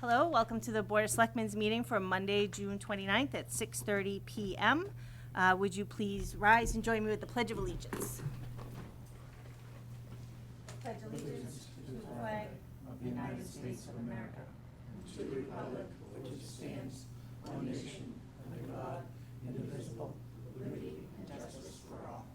Hello, welcome to the Board of Selectmen's meeting for Monday, June 29th at 6:30 PM. Would you please rise and join me with the Pledge of Allegiance? Pledge allegiance to the flag of the United States of America, and to the republic for which it stands, one nation, under God, indivisible, with liberty and justice for all.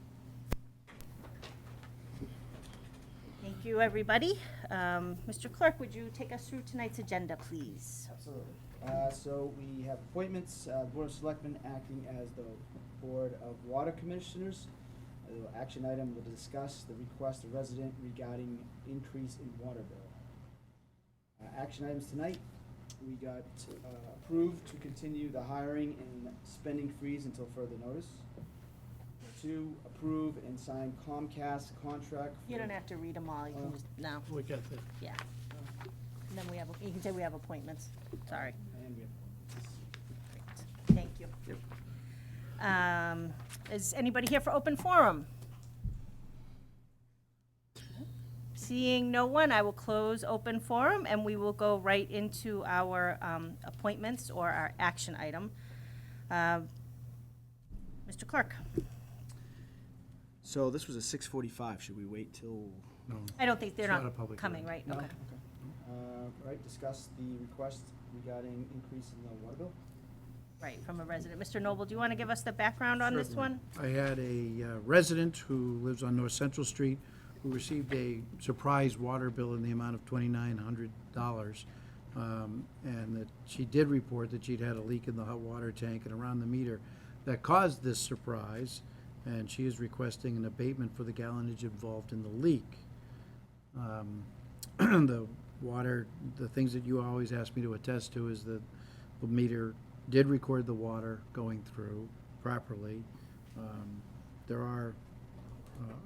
Thank you, everybody. Mr. Clerk, would you take us through tonight's agenda, please? Absolutely. So we have appointments, Board of Selectmen acting as the Board of Water Commissioners. Action item will discuss the request of resident regarding increase in water bill. Action items tonight, we got approved to continue the hiring and spending freeze until further notice. 2, approve and sign Comcast contract. You don't have to read them all, you can just, no, We got the, yeah. And then we have, you can say we have appointments, sorry. And we have Thank you. Is anybody here for open forum? Seeing no one, I will close open forum, and we will go right into our appointments or our action item. Mr. Clerk? So this was a 6:45. Should we wait till? no. I don't think they're It's not a not public coming, hearing. right? No? Okay. Right, discuss the request regarding increase in the water bill. Right, from a resident. Mr. Noble, do you want to give us the background on this Certainly. one? I had a resident who lives on North Central Street who received a surprise water bill in the amount of $2,900. And that she did report that she'd had a leak in the hot water tank and around the meter that caused this surprise. And she is requesting an abatement for the gallonage involved in the leak. The water, the things that you always ask me to attest to is that the meter did record the water going through properly. There are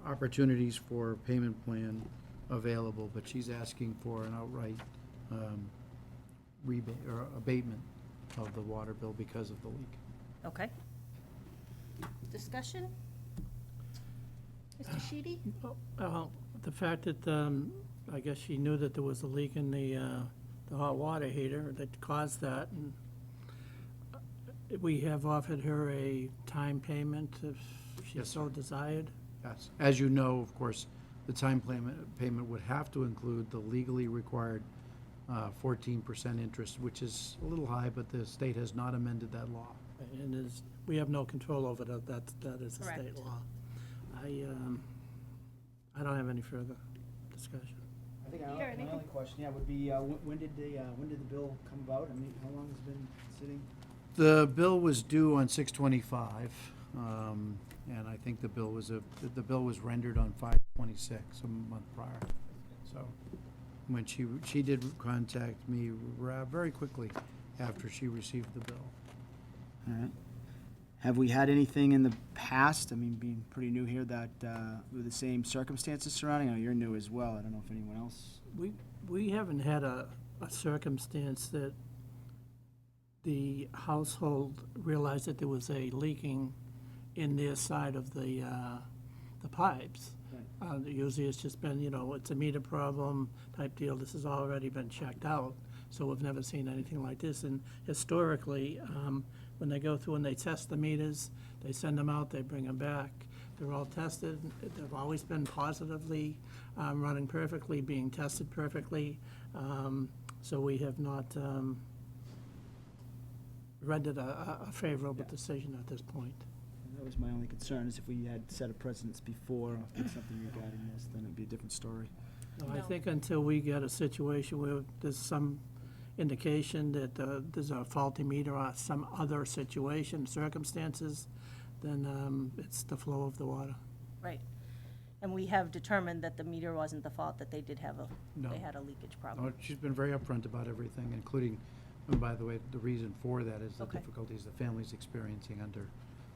opportunities for payment plan available, but she's asking for an outright rebate or abatement of the water bill because of the leak. Okay. Discussion? Mr. Sheedy? The fact that, I guess she knew that there was a leak in the hot water heater that caused that, and we have offered her a time payment if she Yes, so desired. Yes. As you know, of course, the time payment would have to include the legally required 14% interest, which is a little high, but the state has not amended that law. And we have no control over that, that is a state Correct. law. I don't have any further discussion. I think Peter, my anything? only question, would be, when did the bill come about? I mean, how long has it been sitting? The bill was due on 6/25, and I think the bill was rendered on 5/26, a month prior. So when she did contact me very quickly after she received the bill. All right. Have we had anything in the past, I mean, being pretty new here, that, with the same circumstances surrounding? I know you're new as well. I don't know if anyone else. We haven't had a circumstance that the household realized that there was a leaking in their side of the pipes. Right. Usually it's just been, it's a meter problem type deal. This has already been checked out, so we've never seen anything like this. And historically, when they go through and they test the meters, they send them out, they bring them back. They're all tested. They've always been positively running perfectly, being tested perfectly. So we have not rendered a favorable decision at this point. And that was my only concern, is if we had set a precedence before, if there's something regarding this, then it'd be a different story. No, I No. think until we get a situation where there's some indication that there's a faulty meter or some other situation, circumstances, then it's the flow of the water. Right. And we have determined that the meter wasn't the fault, that they did have No. they had a leakage problem. No, she's been very upfront about everything, including, and by the way, the reason for that is the Okay. difficulties the family's experiencing under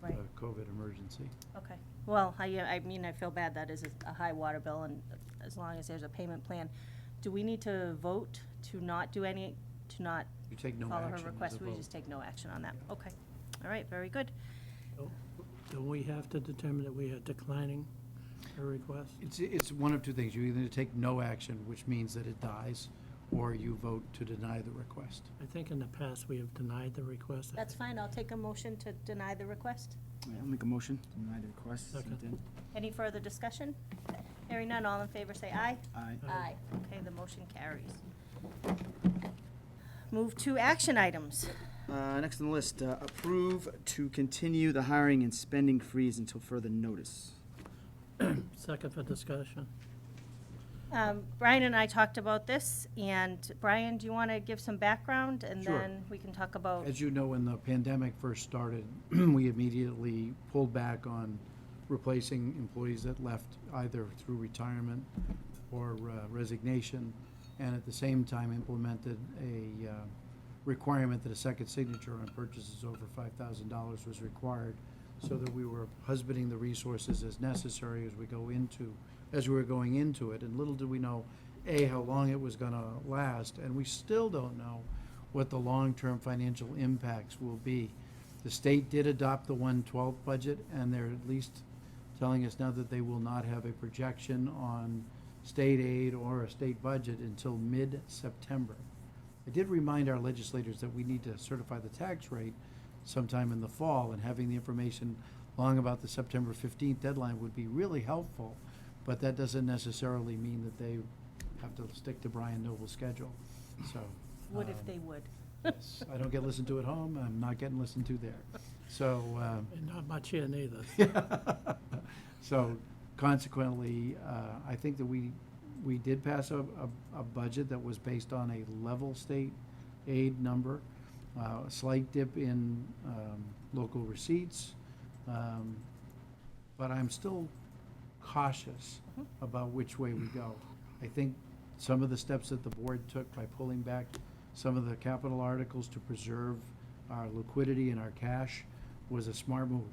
Right. the COVID emergency. Okay. Well, I mean, I feel bad that is a high water bill, and as long as there's a payment plan. Do we need to vote to not do any, to not You take no follow action her as request? a We vote. just take no action on that? Okay. All right, very good. Do we have to determine that we are declining her request? It's one of two things. You either take no action, which means that it dies, or you vote to deny the request. I think in the past, we have denied the request. That's fine, I'll take a motion to deny the request. All right, I'll make a motion to deny the request. Second. Sent in. Any further discussion? Hearing none, all in favor say aye. Aye. Aye. Okay, the motion carries. Move to action items. Next on the list, approve to continue the hiring and spending freeze until further notice. Second for discussion. Brian and I talked about this, and Brian, do you want to give some background? And Sure. then we can talk about, As you know, when the pandemic first started, we immediately pulled back on replacing employees that left either through retirement or resignation, and at the same time implemented a requirement that a second signature on purchases over $5,000 was required, so that we were husbanding the resources as necessary as we were going into it. And little did we know, A, how long it was gonna last, and we still don't know what the long-term financial impacts will be. The state did adopt the 1/12 budget, and they're at least telling us now that they will not have a projection on state aid or a state budget until mid-September. I did remind our legislators that we need to certify the tax rate sometime in the fall, and having the information long about the September 15th deadline would be really helpful, but that doesn't necessarily mean that they have to stick to Brian Noble's schedule, so. what if they would? Yes, I don't get listened to at home, I'm not getting listened to there. So, And not much here neither. so consequently, I think that we did pass a budget that was based on a level state aid number, a slight dip in local receipts, but I'm still cautious about which way we go. I think some of the steps that the board took by pulling back some of the capital articles to preserve our liquidity and our cash was a smart move.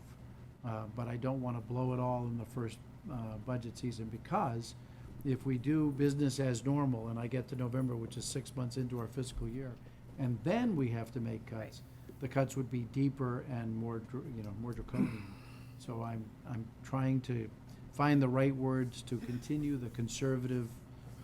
But I don't want to blow it all in the first budget season, because if we do business as normal and I get to November, which is 6 months into our fiscal year, and then we have to make cuts, the cuts would be deeper and more draconian. So I'm trying to find the right words to continue the conservative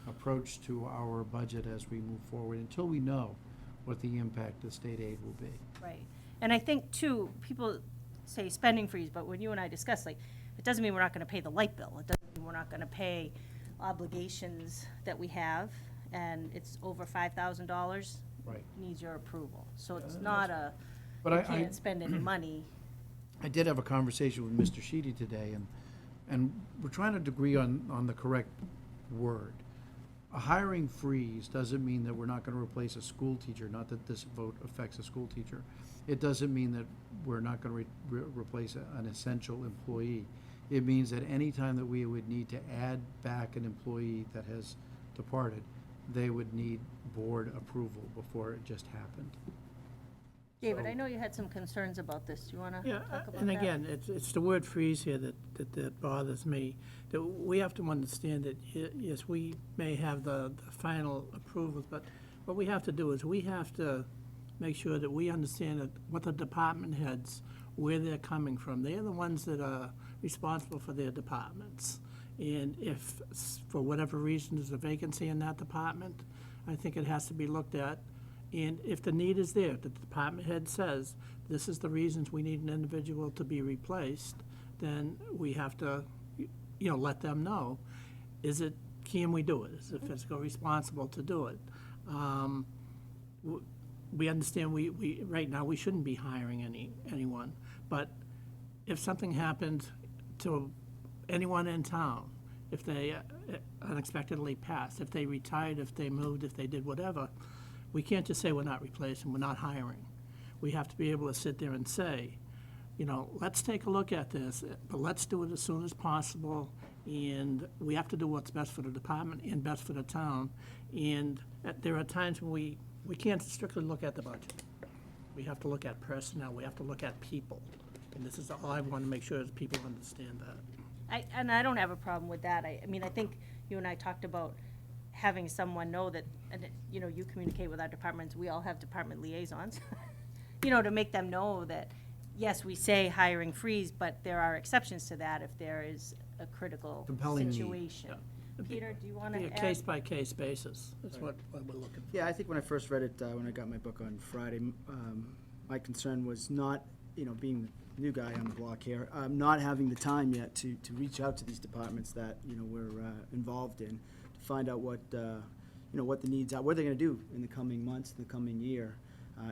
approach to our budget as we move forward until we know what the impact of state aid will be. Right. And I think, too, people say spending freeze, but when you and I discuss, like, it doesn't mean we're not going to pay the light bill. It doesn't mean we're not going to pay obligations that we have, and it's over $5,000. Right. Needs your approval. So it's not a, But you I can't spend any money. I did have a conversation with Mr. Sheedy today, and we're trying to agree on the correct word. A hiring freeze doesn't mean that we're not going to replace a school teacher, not that this vote affects a school teacher. It doesn't mean that we're not going to replace an essential employee. It means that any time that we would need to add back an employee that has departed, they would need board approval before it just happened. David, So- I know you had some concerns about this. Do you want to Yeah, talk about that? and again, it's the word freeze here that bothers me. That we have to understand that, yes, we may have the final approvals, but what we have to do is we have to make sure that we understand that what the department heads, where they're coming from. They're the ones that are responsible for their departments. And if, for whatever reason, there's a vacancy in that department, I think it has to be looked at. And if the need is there, the department head says, this is the reasons we need an individual to be replaced, then we have to, let them know. Can we do it? Is the fiscal responsible to do it? We understand we right now, we shouldn't be hiring anyone, but if something happened to anyone in town, if they unexpectedly passed, if they retired, if they moved, if they did whatever, we can't just say we're not replacing, we're not hiring. We have to be able to sit there and say, let's take a look at this, but let's do it as soon as possible, and we have to do what's best for the department and best for the town. And there are times when we can't strictly look at the budget. We have to look at personnel, we have to look at people. And this is all I want to make sure is people understand that. I don't have a problem with that. I mean, I think you and I talked about having someone know that, and you communicate with our departments, we all have department liaisons, to make them know that, yes, we say hiring freeze, but there are exceptions to that if there is a critical Compelling need. situation. Peter, do you want Be a to add? case-by-case basis, that's what we're looking for. Yeah, I think when I first read it, when I got my book on Friday, my concern was not, being the new guy on the block here, not having the time yet to reach out to these departments that, we're involved in, to find out what, what the needs are, what they're gonna do in the coming months, the coming year,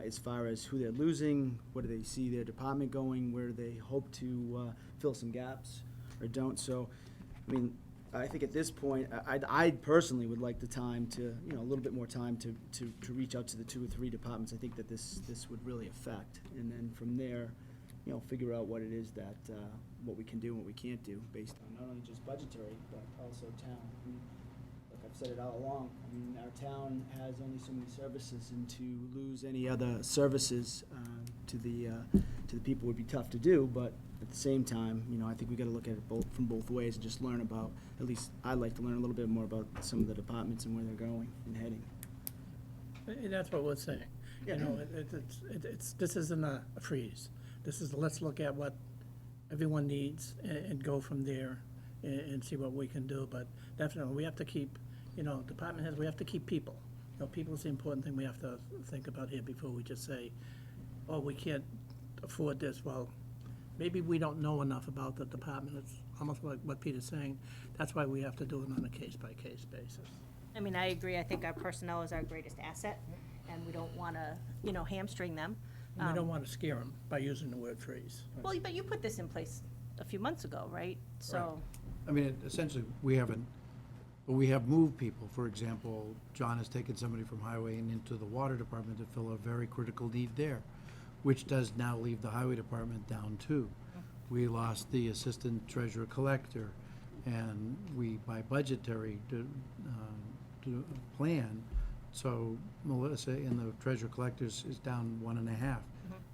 as far as who they're losing, where do they see their department going, where do they hope to fill some gaps or don't. So, I mean, I think at this point, I personally would like the time to, a little bit more time to reach out to the 2 or 3 departments I think that this would really affect. And then from there, figure out what it is that, what we can do and what we can't do based on not only just budgetary, but also town. I mean, look, I've said it all along, our town has only so many services, and to lose any other services to the people would be tough to do, but at the same time, I think we gotta look at it from both ways and just learn about, at least I'd like to learn a little bit more about some of the departments and where they're going and heading. And that's what we're saying. Yeah. This isn't a freeze. This is, let's look at what everyone needs and go from there and see what we can do. But definitely, we have to keep, department heads, we have to keep people. People is the important thing we have to think about here before we just say, oh, we can't afford this. Well, maybe we don't know enough about the department. It's almost like what Peter's saying. That's why we have to do it on a case-by-case basis. I mean, I agree. I think our personnel is our greatest asset, and we don't want to, hamstring them. And we don't want to scare them by using the word freeze. Well, but you put this in place a few months ago, right? So, I mean, essentially, we have moved people. For example, John has taken somebody from highway and into the water department to fill a very critical need there, which does now leave the highway department down too. We lost the assistant treasurer collector, and we, by budgetary plan, so Melissa in the treasurer collectors is down 1.5.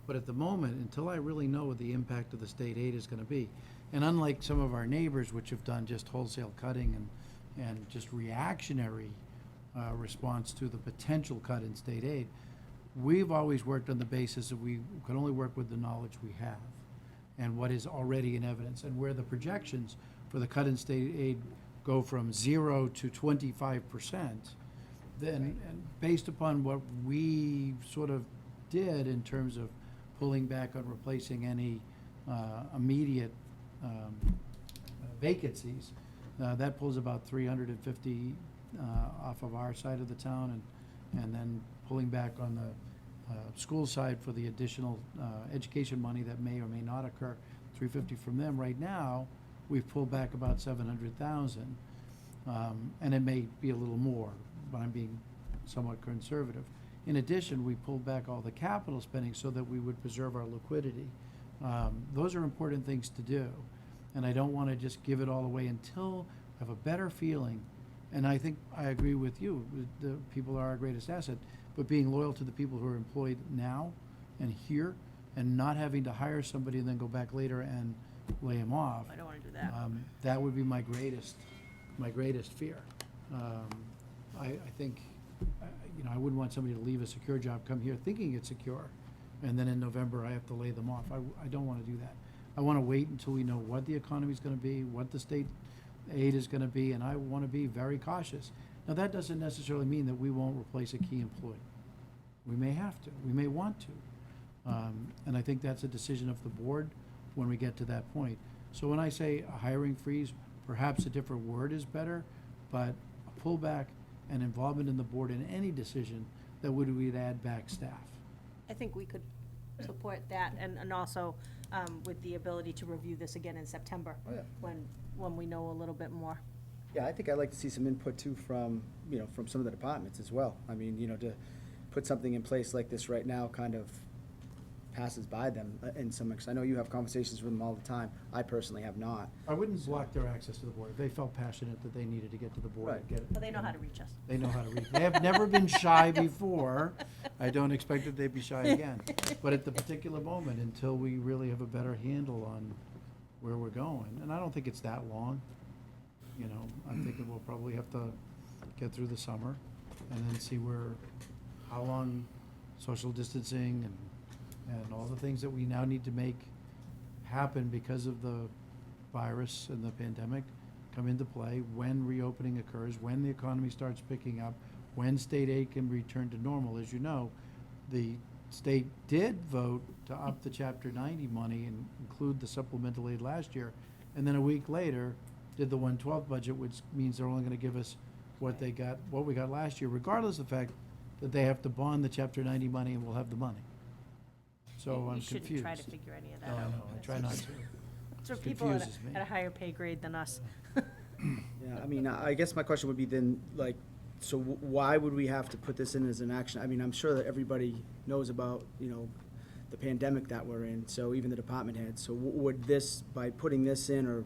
But at the moment, until I really know what the impact of the state aid is gonna be, and unlike some of our neighbors which have done just wholesale cutting and just reactionary response to the potential cut in state aid, we've always worked on the basis that we could only work with the knowledge we have and what is already in evidence, and where the projections for the cut in state aid go from 0 to 25%, then, and based upon what we sort of did in terms of pulling back on replacing any immediate vacancies, that pulls about 350 off of our side of the town, and then pulling back on the school side for the additional education money that may or may not occur, 350 from them. Right now, we've pulled back about 700,000, and it may be a little more, but I'm being somewhat conservative. In addition, we pulled back all the capital spending so that we would preserve our liquidity. Those are important things to do, and I don't want to just give it all away until I have a better feeling. And I think I agree with you, the people are our greatest asset, but being loyal to the people who are employed now and here, and not having to hire somebody and then go back later and lay them off. I don't want to do that. That would be my greatest fear. I think, I wouldn't want somebody to leave a secure job, come here thinking it's secure, and then in November I have to lay them off. I don't want to do that. I want to wait until we know what the economy's going to be, what the state aid is going to be, and I want to be very cautious. Now, that doesn't necessarily mean that we won't replace a key employee. We may have to, we may want to. And I think that's a decision of the board when we get to that point. So when I say a hiring freeze, perhaps a different word is better, but a pullback and involvement in the board in any decision that we'd add back staff. I think we could support that, and also with the ability to review this again in September. Oh, yeah. When we know a little bit more. Yeah, I think I'd like to see some input too from, from some of the departments as well. I mean, to put something in place like this right now kind of passes by them in some, because I know you have conversations with them all the time. I personally have not. I wouldn't block their access to the board. If they felt passionate that they needed to get to the board, Right. I'd get it. But they know how to reach us. They know how to read. They have never been shy before. I don't expect that they'd be shy again. But at the particular moment, until we really have a better handle on where we're going, and I don't think it's that long, I'm thinking we'll probably have to get through the summer and then see how long social distancing and all the things that we now need to make happen because of the virus and the pandemic, come into play when reopening occurs, when the economy starts picking up, when state aid can return to normal. As you know, the state did vote to up the Chapter 90 money and include the supplemental aid last year, and then a week later did the 112 budget, which means they're only going to give us what we got last year, regardless of the fact that they have to bond the Chapter 90 money and we'll have the money. So I'm confused. You shouldn't try to figure any of that No, out. no, I try not to. It's for It people at confuses me. a higher pay grade than us. Yeah, I mean, I guess my question would be then, like, so why would we have to put this in as an action? I mean, I'm sure that everybody knows about, the pandemic that we're in, so even the department heads. So would this, by putting this in or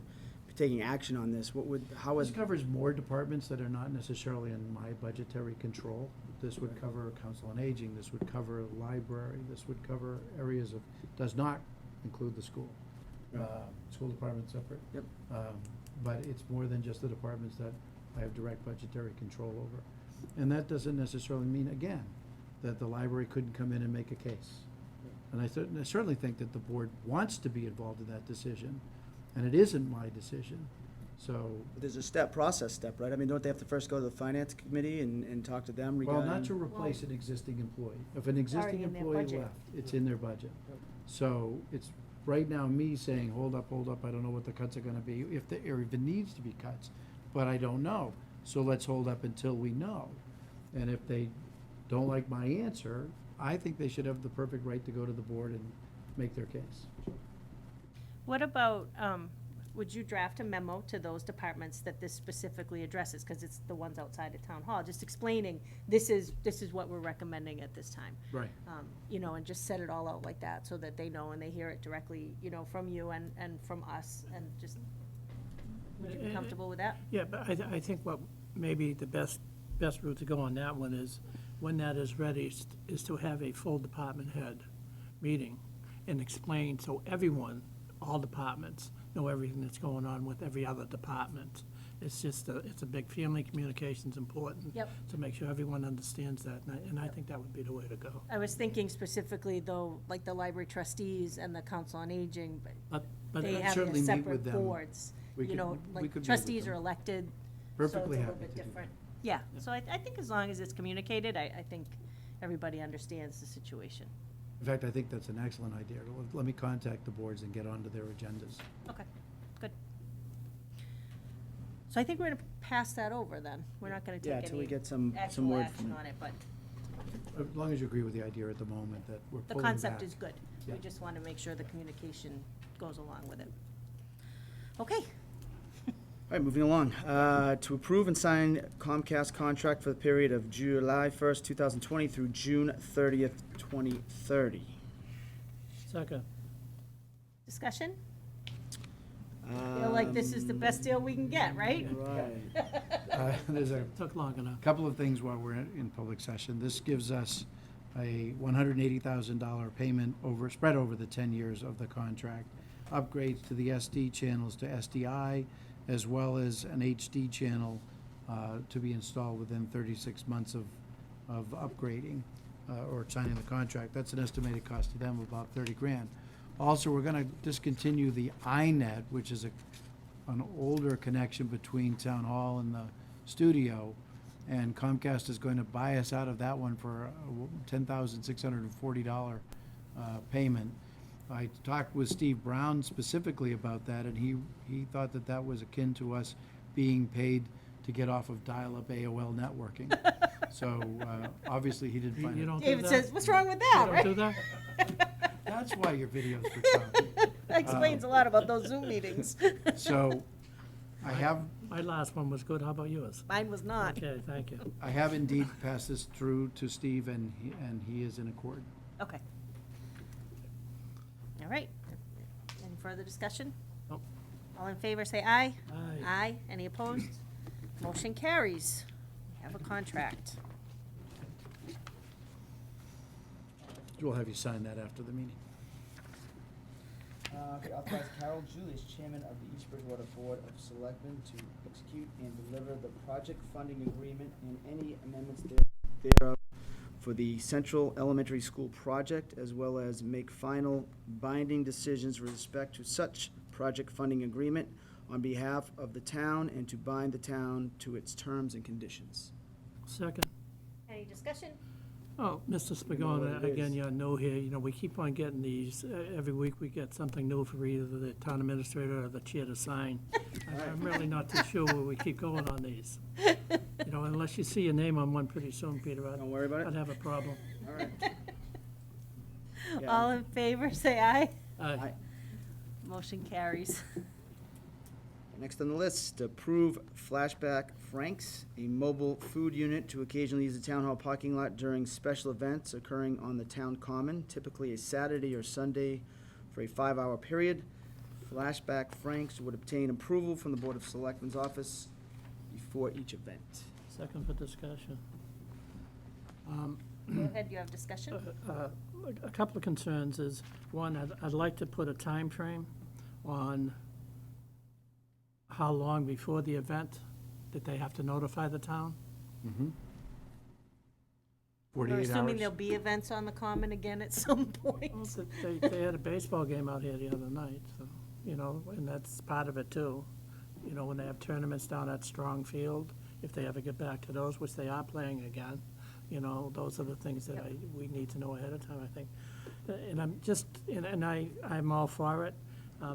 taking action on this, how This would, covers more departments that are not necessarily in my budgetary control. This would cover council on aging, this would cover library, this would cover areas of, does not include the school. Right. School department separate. Yep. But it's more than just the departments that I have direct budgetary control over. And that doesn't necessarily mean, again, that the library couldn't come in and make a case. And I certainly think that the board wants to be involved in that decision, and it isn't my decision. So, there's a process step, right? I mean, don't they have to first go to the finance committee and talk to them well, regarding? not to replace an existing employee. If an existing in their employee budget. left, it's in their budget. So it's right now me saying, hold up, I don't know what the cuts are gonna be, or if it needs to be cuts, but I don't know. So let's hold up until we know. And if they don't like my answer, I think they should have the perfect right to go to the board and make their case. What about, would you draft a memo to those departments that this specifically addresses? Because it's the ones outside of town hall, just explaining, this is what we're recommending at this time. Right. And just set it all out like that, so that they know and they hear it directly, from you and from us, and just, would you be comfortable with that? Yeah, but I think what maybe the best route to go on that one is, when that is ready, is to have a full department head meeting and explain, so everyone, all departments, know everything that's going on with every other department. It's just, it's a big family, communication's important. Yep. To make sure everyone understands that, and I think that would be the way to go. I was thinking specifically, though, like the library trustees and the council on aging, but But they I'd have certainly their meet with separate them. boards. We could- we Like could meet with trustees are them. elected, Perfectly so happy it's a little bit to do different. Yeah, so I think as long as it's communicated, I think everybody understands the situation. In fact, I think that's an excellent idea. Let me contact the boards and get onto their agendas. Okay, good. So I think we're gonna pass that over then. We're not gonna Yeah, take till we any get some actual word action from on it, but As long as you agree with the idea at the moment that we're the pulling back. concept is good. We Yeah. just wanna make sure the communication goes along with it. Okay, All right, moving along. To approve and sign Comcast contract for the period of July 1st, 2020 through June 30th, 2030. Second. discussion? Feel like this is the best deal we can get, right? Right. There's a Took long enough. couple of things while we're in public session. This gives us a $180,000 payment spread over the 10 years of the contract. Upgrades to the SD channels to SDI, as well as an HD channel to be installed within 36 months of upgrading or signing the contract. That's an estimated cost to them of about 30 grand. Also, we're gonna discontinue the iNet, which is an older connection between Town Hall and the studio, and Comcast is going to buy us out of that one for a $10,640 payment. I talked with Steve Brown specifically about that, and he thought that that was akin to us being paid to get off of dial-up AOL networking. So, obviously, he didn't find You it. don't do David that? says, what's wrong with that, You right? don't do that? That's why your videos were choppy. That explains a lot about those Zoom meetings. So, I have My last one was good, how about yours? Mine was not. Okay, thank you. I have indeed passed this through to Steve, and he is in accord. Okay. All right. Any further discussion? Nope. All in favor, say aye. Aye. Aye. Any opposed? Motion carries. We have a contract. We'll have you sign that after the meeting. Okay, authorize Carol Julius, Chairman of the East Bridgewater Board of Selectmen, to execute and deliver the project funding agreement and any amendments thereof for the Central Elementary School project, as well as make final binding decisions with respect to such project funding agreement, on behalf of the town and to bind the town to its terms and conditions. Second. Any discussion? Oh, Mr. You know what Spagona, it again, is. you're new here, you know, we keep on getting these, every week we get something new for either the town administrator or the chair to sign. I'm really not too sure where we keep going on these. You know, unless you see your name on one pretty soon, Peter, Don't worry about I'd it. have a problem. All right. Yeah. All in favor, say aye. Aye. Motion carries. Next on the list, approve Flashback Franks, a mobile food unit to occasionally use the town hall parking lot during special events occurring on the town common, typically a Saturday or Sunday for a 5-hour period. Flashback Franks would obtain approval from the Board of Selectmen's office before each event. Second for discussion. Go ahead, you have discussion? A couple of concerns is, one, I'd like to put a time frame on how long before the event that they have to notify the town. Mhm. We're 48 assuming hours. there'll be events on the common again at some point. Well, they had a baseball game out here the other night, so, you know, and that's part of it too. You know, when they have tournaments down at Strong Field, if they ever get back to those, which they are playing again, you know, those are the things that we need to know ahead of time, I think. And I'm just, and I'm all for it.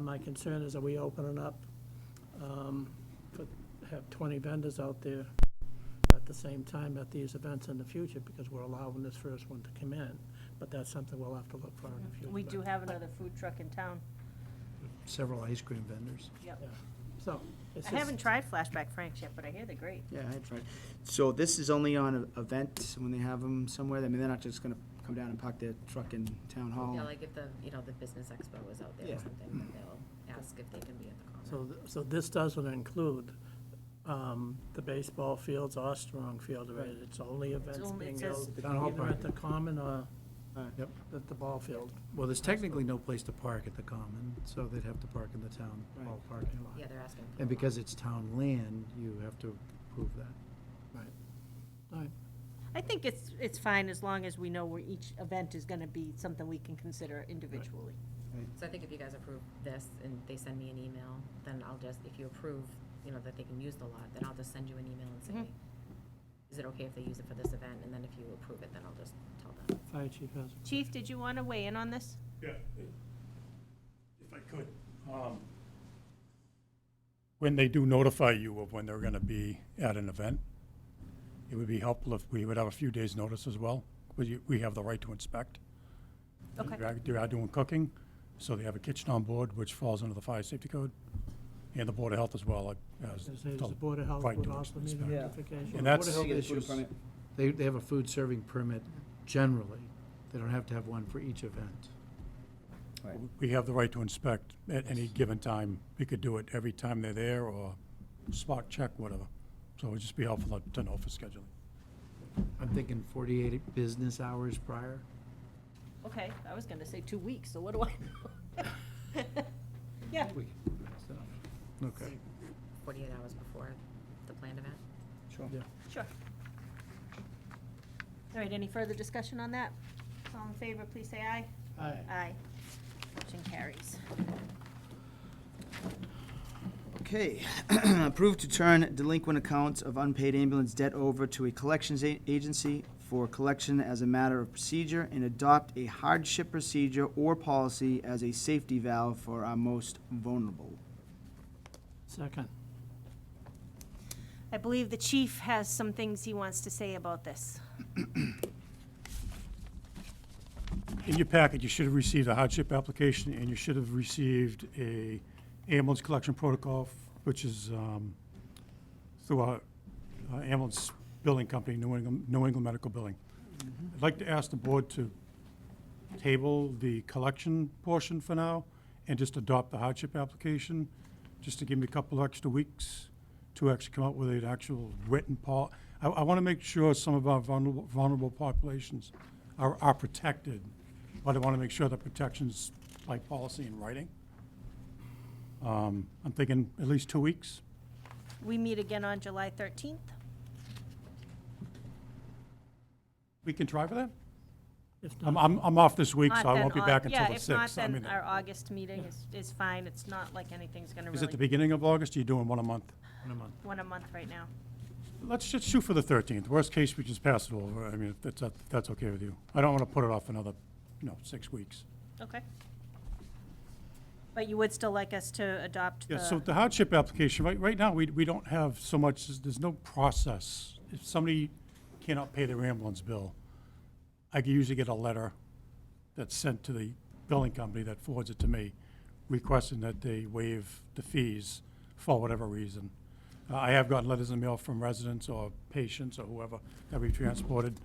My concern is, are we opening up, have 20 vendors out there at the same time at these events in the future, because we're allowing this first one to come in, but that's something we'll have to look for in the future. We do have another food truck in town. Several ice cream vendors. Yep. Yeah. So, it's I just, haven't tried Flashback Franks yet, but I hear they're great. Yeah, I tried. So this is only on an event when they have them somewhere? I mean, they're not just gonna come down and park their truck in town hall? Yeah, like if the, the business expo was out there Yeah. or something, then they'll ask if they can be at the common. so this doesn't include the baseball fields or Strong Field, right? It's only events only- being it says- held Town hall either at parking. the common or Yep. at the ball field. Well, there's technically no place to park at the common, so they'd have to park in the town Right. hall parking lot. Yeah, they're asking. for And a because lot. it's town land, you have to approve that. All right. I think it's fine as long as we know where each event is gonna be something we can consider individually. So I think if you guys approve this and they send me an email, then I'll just, if you approve, that they can use the lot, then I'll just send you an email and say, Mhm. is it okay if they use it for this event? And then if you approve it, then I'll just tell them. Fire chief has. Chief, did you wanna weigh in on this? Yeah, if I could. When they do notify you of when they're gonna be at an event, it would be helpful if we would have a few days' notice as well, because we have the right to inspect. Okay. They are doing cooking, so they have a kitchen on board, which falls under the fire safety code, and the Board of Health as well. Does the Board of Health Right would to also need inspect. a Yeah. notification? And that's- You get a food permit. They have a food serving permit generally. They don't have to have one for each event. Right. We have the right to inspect at any given time. We could do it every time they're there, or spot check, whatever. So it'd just be helpful to know for scheduling. I'm thinking 48 business hours prior. Okay, I was gonna say 2 weeks, so what do I know? Yeah, That's enough. Okay. 48 hours before the planned event. Sure. Yeah. sure. All right, any further discussion on that? All in favor, please say aye. Aye. Aye. Motion carries. Okay. Approved to turn delinquent accounts of unpaid ambulance debt over to a collections agency for collection as a matter of procedure and adopt a hardship procedure or policy as a safety valve for our most vulnerable. Second. I believe the chief has some things he wants to say about this. In your packet, you should have received a hardship application, and you should have received a ambulance collection protocol, which is through our ambulance billing company, New England Medical Billing. I'd like to ask the board to table the collection portion for now and just adopt the hardship application, just to give me a couple of extra weeks to actually come up with an actual written I want to make sure some of our vulnerable populations are protected, but I want to make sure that protection's by policy in writing. I'm thinking at least 2 weeks. We meet again on July 13th. We can try for that? If I'm, not, I'm off this week, so Not I then won't be Au- back until the Yeah, if not, 6th. I then mean, our August meeting is fine. It's not like anything's gonna is it the really, beginning of August, or are you doing one a month? one a month right now. Let's just shoot for the 13th. Worst case, we just pass it over. I mean, if that's okay with you. I don't want to put it off another, 6 weeks. Okay. But you would still like us to adopt the? Yeah, so the hardship application, right now, we don't have so much, there's no process. If somebody cannot pay their ambulance bill, I can usually get a letter that's sent to the billing company that forwards it to me, requesting that they waive the fees for whatever reason. I have gotten letters in the mail from residents or patients or whoever that we transported,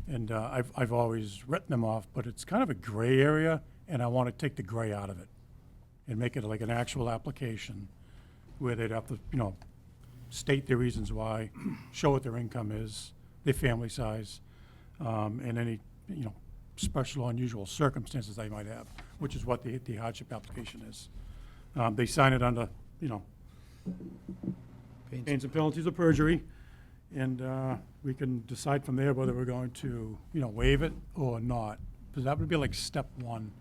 and I've always written them off, but it's kind of a gray area, and I want to take the gray out of it and make it like an actual application where they'd have to, state their reasons why, show what their income is, their family size, and any, special or unusual circumstances they might have, which is what the hardship application is. They sign it under, pains and penalties of perjury, and we can decide from there whether we're going to, waive it or not. Because that would be like step one.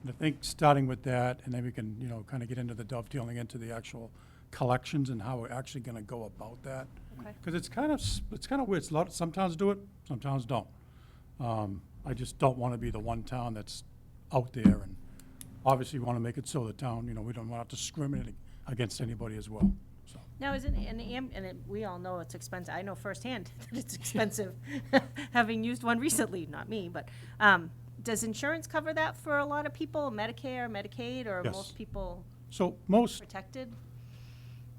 And I think starting with that, and then we can, kind of get into the dovetailing into the actual collections and how we're actually going to go about that. Okay. Because it's kind of weird. Some towns do it, some towns don't. I just don't want to be the one town that's out there, and obviously want to make it so the town, we don't want to discriminate against anybody as well, so. Now, we all know it's expensive. I know firsthand that it's expensive, having used one recently, not me, but, does insurance cover that for a lot of people, Medicare, Medicaid, or Yes. most people So most, protected?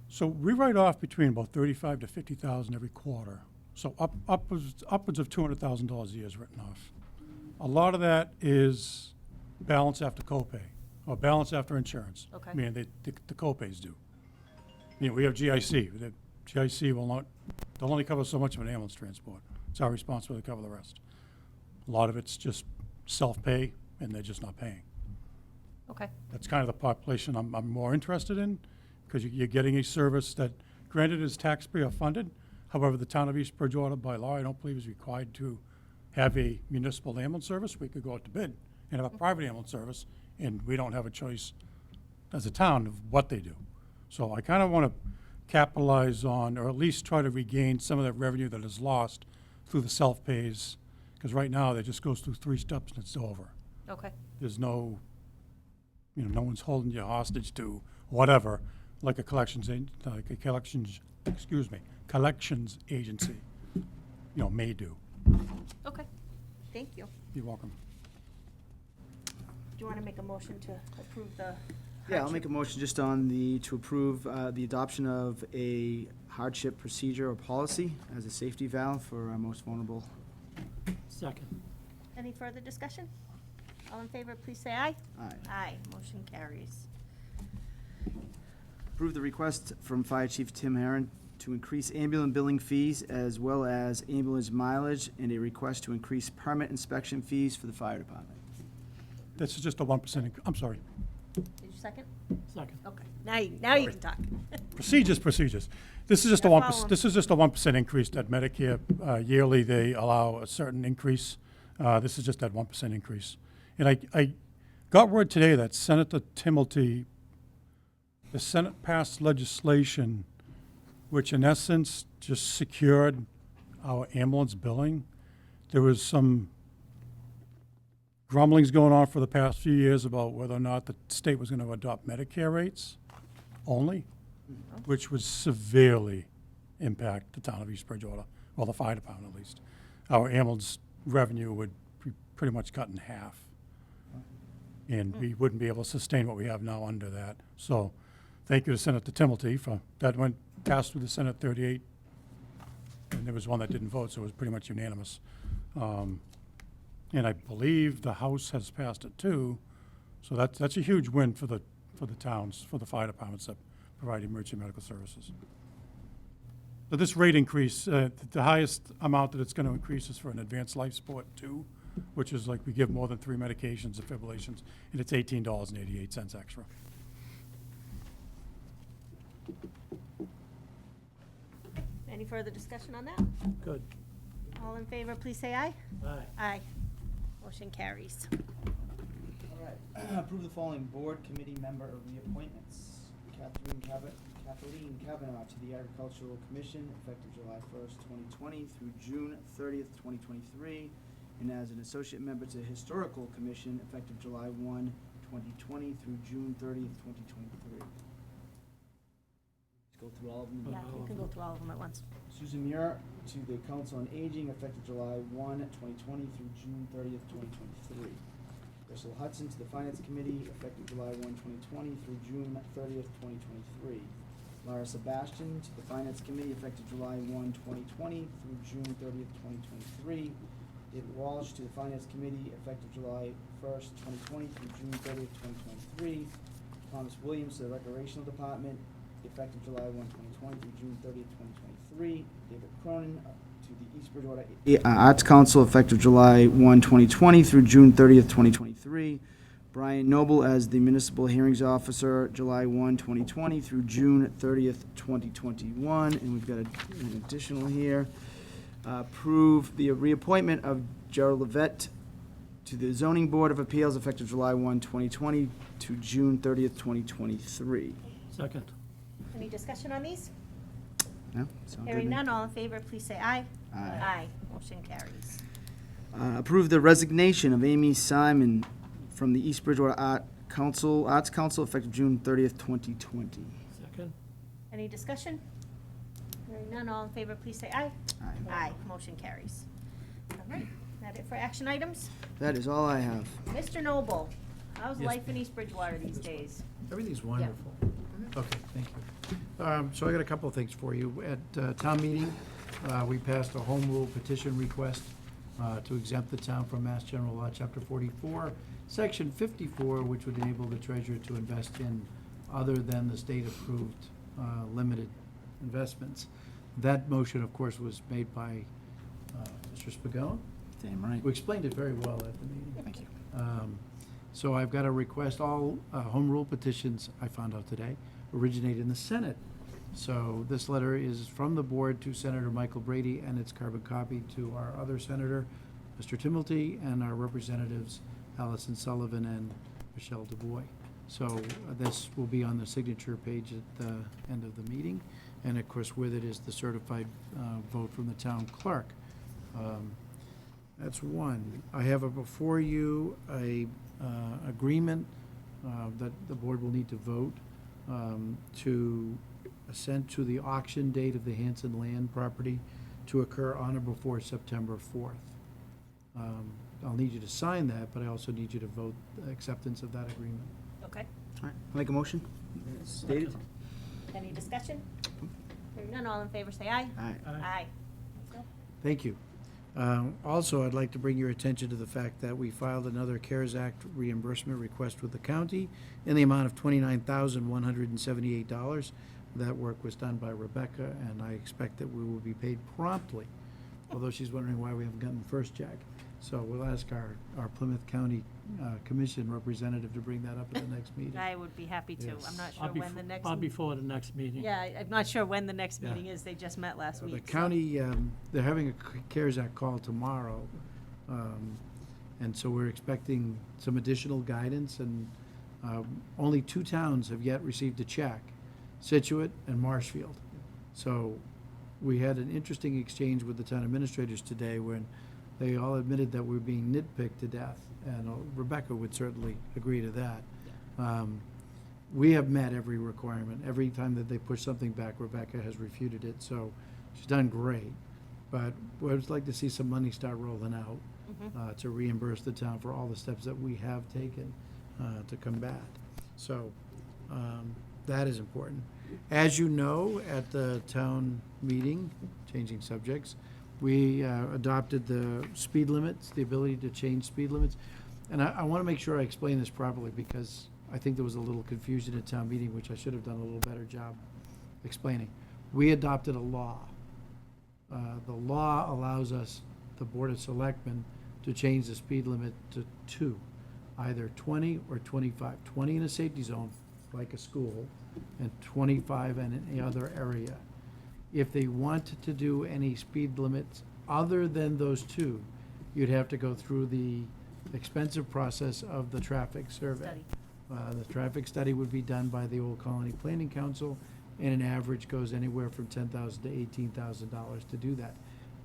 so we write off between about 35 to 50,000 every quarter. So upwards of $200,000 a year is written off. A lot of that is balance after copay, or balance after insurance. Okay. Meaning the copays do. We have GIC. The GIC they'll only cover so much of an ambulance transport. It's our responsibility to cover the rest. A lot of it's just self-pay, and they're just not paying. Okay, That's kind of the population I'm more interested in, because you're getting a service that, granted, is taxpayer funded. However, the town of East Bridgewater, by law, I don't believe is required to have a municipal ambulance service. We could go out to bid and have a private ambulance service, and we don't have a choice as a town of what they do. So I kind of want to capitalize on, or at least try to regain some of that revenue that is lost through the self-pays, because right now, it just goes through 3 steps and it's over. okay, There's no, no one's holding you hostage to whatever, like a collections agency, may do. okay. Thank you. You're welcome. Do you want to make a motion to approve the? Yeah, I'll hardship? make a motion just to approve the adoption of a hardship procedure or policy as a safety valve for our most vulnerable. second. Any further discussion? All in favor, please say aye. Aye. Aye, motion carries. Approve the request from Fire Chief Tim Herron to increase ambulance billing fees as well as ambulance mileage, and a request to increase permit inspection fees for the fire department. This is just a 1%, I'm sorry. Did you second? Second. Okay, now you can talk. Procedures. This is just a Yeah, 1%, follow 'em. this is just a 1% increase that Medicare, yearly, they allow a certain increase. This is just that 1% increase. And I got word today that Senator Timilty, the Senate passed legislation which in essence just secured our ambulance billing. There was some grumblings going on for the past few years about whether or not the state was going to adopt Medicare rates only, which would severely impact the town of East Bridgewater, well, the fire department at least. Our ambulance revenue would be pretty much cut in half. And we wouldn't be able to sustain what we have now under that. So thank you to Senator Timilty for, that went passed through the Senate 38. And there was one that didn't vote, so it was pretty much unanimous. And I believe the House has passed it too. So that's a huge win for the towns, for the fire departments that provide emergency medical services. But this rate increase, the highest amount that it's going to increase is for an advanced life support 2, which is like we give more than 3 medications, defibrillations, and it's $18.88 extra. Any further discussion on that? Good. All in favor, please say aye. Aye. Aye. motion carries. All right, approve the following board committee member reappointments. Kathleen Kavanaugh to the Agricultural Commission, effective July 1st, 2020 through June 30th, 2023, and as an associate member to the Historical Commission, effective July 1, 2020 through June 30th, 2023. Let's go through all of them. Yeah, you can go through all of them at once. Susan Muir to the Council on Aging, effective July 1, 2020 through June 30th, 2023. Ursula Hudson to the Finance Committee, effective July 1, 2020 through June 30th, 2023. Lara Sebastian to the Finance Committee, effective July 1, 2020 through June 30th, 2023. David Walsh to the Finance Committee, effective July 1st, 2020 through June 30th, 2023. Thomas Williams to the Recreational Department, effective July 1, 2020 through June 30th, 2023. David Cronin to the East Bridgewater Arts Council, effective July 1, 2020 through June 30th, 2023. Brian Noble as the Municipal Hearings Officer, July 1, 2020 through June 30th, 2021. And we've got an additional here. Approve the reappointment of Gerald Levette to the Zoning Board of Appeals, effective July 1, 2020 to June 30th, 2023. Second. Any discussion on these? No? Sound good? Hearing none, all in favor, please say aye. Aye. Aye, motion carries. Approve the resignation of Amy Simon from the East Bridgewater Arts Council, effective June 30th, 2020. Second. Any discussion? Hearing none, all in favor, please say aye. Aye. Aye, motion carries. All right, that it for action items? That is all I have. Mr. Noble, how's Yes, life in East Bridgewater these days? Everything's wonderful. Okay, thank you. So I got a couple of things for you. At town meeting, we passed a home rule petition request to exempt the town from Mass General Law, Chapter 44, Section 54, which would enable the treasurer to invest in other than the state-approved limited investments. That motion, of course, was made by Mr. Spagone, Damn right. who explained it very well at the meeting. Thank you. So I've got a request, all home rule petitions, I found out today, originate in the Senate. So this letter is from the board to Senator Michael Brady, and it's carbon copy to our other senator, Mr. Timilty, and our representatives, Allison Sullivan and Michelle DuBois. So this will be on the signature page at the end of the meeting. And of course, with it is the certified vote from the town clerk. That's one. I have before you a agreement that the board will need to vote to assent to the auction date of the Hanson Land property to occur on or before September 4th. I'll need you to sign that, but I also need you to vote acceptance of that agreement. Okay, All right, make a motion. Stated. any discussion? Hearing none, all in favor, say aye. Aye. Aye. Thank you. Also, I'd like to bring your attention to the fact that we filed another CARES Act reimbursement request with the county in the amount of $29,178. That work was done by Rebecca, and I expect that we will be paid promptly, although she's wondering why we haven't gotten the first check. So we'll ask our Plymouth County Commission representative to bring that up at the next meeting. I would be happy to. Yes. I'm not sure when the next. Before the next meeting. Yeah, I'm not sure when the next Yeah. meeting is. They just met last The week. so- county, they're having a CARES Act call tomorrow, and so we're expecting some additional guidance, and only 2 towns have yet received a check, Situate and Marshfield. So we had an interesting exchange with the town administrators today when they all admitted that we're being nitpicked to death, and Rebecca would certainly agree to that. We have met every requirement. Every time that they push something back, Rebecca has refuted it, so she's done great. But we'd like to see some money start rolling out to reimburse the town for all the steps that we have taken to combat. So that is important. As you know, at the town meeting, changing subjects, we adopted the speed limits, the ability to change speed limits. And I want to make sure I explain this properly, because I think there was a little confusion at town meeting, which I should have done a little better job explaining. We adopted a law. The law allows us, the Board of Selectmen, to change the speed limit to 2, either 20 or 25. 20 in a safety zone, like a school, and 25 in any other area. If they wanted to do any speed limits other than those 2, you'd have to go through the expensive process of the traffic survey. Study. The traffic study would be done by the Old Colony Planning Council, and an average goes anywhere from $10,000 to $18,000 to do that.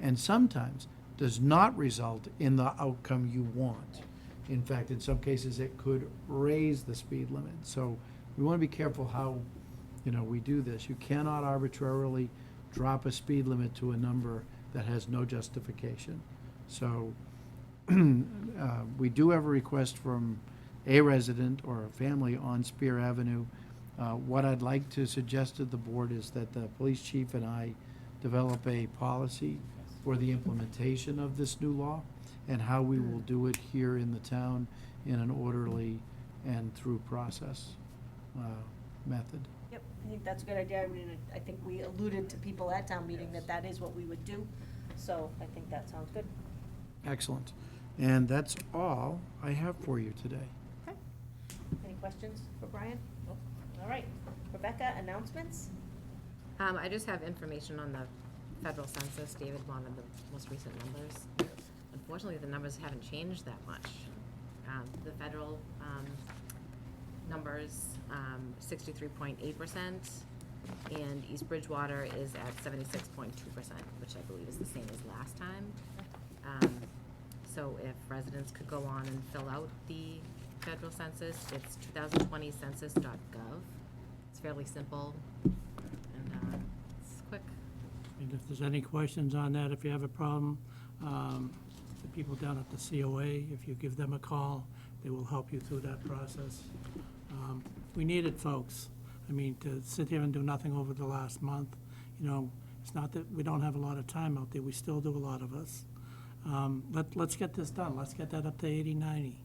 And sometimes does not result in the outcome you want. In fact, in some cases, it could raise the speed limit. So we want to be careful how, we do this. You cannot arbitrarily drop a speed limit to a number that has no justification. So we do have a request from a resident or a family on Spear Avenue. What I'd like to suggest to the board is that the police chief and I develop a policy for the implementation of this new law and how we will do it here in the town in an orderly and through process method. Yep, I think that's a good idea. I mean, I think we alluded to people at town meeting that that is what we would do. So I think that sounds good. Excellent. And that's all I have for you today. Okay. Any questions for Brian? Nope. All right. Rebecca, announcements? I just have information on the federal census. David wanted the most recent numbers. Unfortunately, the numbers haven't changed that much. The federal numbers, 63.8%, and East Bridgewater is at 76.2%, which I believe is the same as last time. So if residents could go on and fill out the federal census, it's 2020 census.gov. It's fairly simple, and it's quick. And if there's any questions on that, if you have a problem, the people down at the COA, if you give them a call, they will help you through that process. We need it, folks. I mean, to sit here and do nothing over the last month, it's not that we don't have a lot of time out there. We still do, a lot of us. Let's get this done. Let's get that up to 80, 90.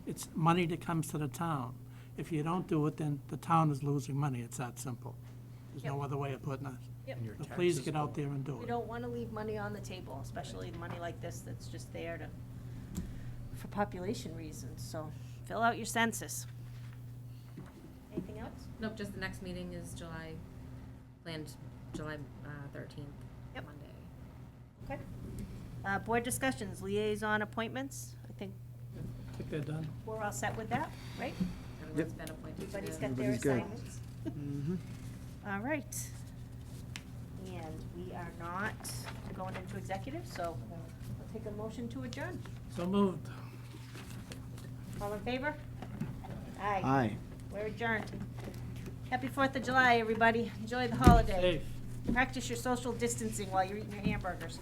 It's money that comes to the town. If you don't do it, then the town is losing money. It's that simple. There's no other way of putting it. Yep. So please get out there and do We it. don't want to leave money on the table, especially money like this that's just there for population reasons. So fill out your census. Anything else? Nope, just the next meeting is planned July 13th, Yep. Monday. Okay. Board discussions, liaison appointments. I think I think they're done. we're all set with that, right? Everyone's been appointed to Everybody's the- got their Everybody's good. assignments. All right. And we are not going into executive, so I'll take a motion to adjourn. So moved. All in favor? Aye. Aye. We're adjourned. Happy 4th of July, everybody. Enjoy the holiday. Safe. Practice your social distancing while you're eating your hamburgers.